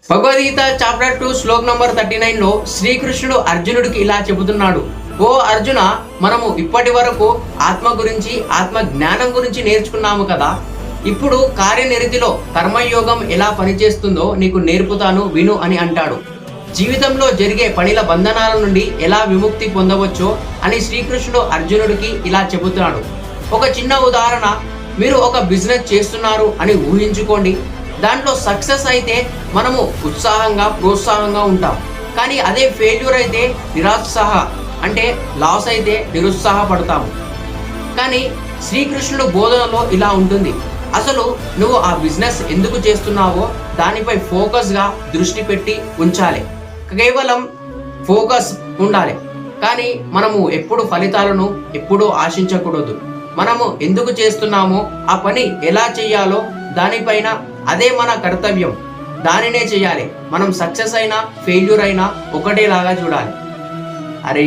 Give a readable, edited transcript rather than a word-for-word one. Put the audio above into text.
Bhagavad Gita chapter 2 shlok number 39 లో శ్రీకృష్ణుడు అర్జునుడికి ఇలా చెబుతున్నాడు. ఓ అర్జున, మనము ఇప్పటి వరకు ఆత్మ గురించి, ఆత్మ జ్ఞానం గురించి నేర్చుకున్నాము కదా. ఇప్పుడు కార్యనిరతిలో కర్మయోగం ఎలా పనిచేస్తుందో నీకు నేర్పుతాను, విను అని అంటాడు. జీవితంలో జరిగే పనిల బంధనాల నుండి ఎలా విముక్తి పొందవచ్చో అని శ్రీకృష్ణుడు అర్జునుడికి ఇలా చెబుతున్నాడు. ఒక చిన్న ఉదాహరణ, మీరు ఒక బిజినెస్ చేస్తున్నారు అని ఊహించుకోండి. దాంట్లో సక్సెస్ అయితే మనము ఉత్సాహంగా, ప్రోత్సాహంగా ఉంటాం. కానీ అదే ఫెయిల్యూర్ అయితే నిరుత్సాహ, అంటే లాస్ అయితే నిరుత్సాహపడతాము. కానీ శ్రీకృష్ణుడు బోధనలో ఇలా ఉంటుంది. అసలు నువ్వు ఆ బిజినెస్ ఎందుకు చేస్తున్నావో దానిపై ఫోకస్గా దృష్టి పెట్టి ఉంచాలి. కేవలం ఫోకస్ ఉండాలి. కానీ మనము ఎప్పుడు ఫలితాలను ఎప్పుడూ ఆశించకూడదు. మనము ఎందుకు చేస్తున్నామో, ఆ పని ఎలా చేయాలో దానిపైన, అదే మన కర్తవ్యం, దానినే చేయాలి. మనం సక్సెస్ అయినా ఫెయిల్యూర్ అయినా ఒకటేలాగా చూడాలి. అరే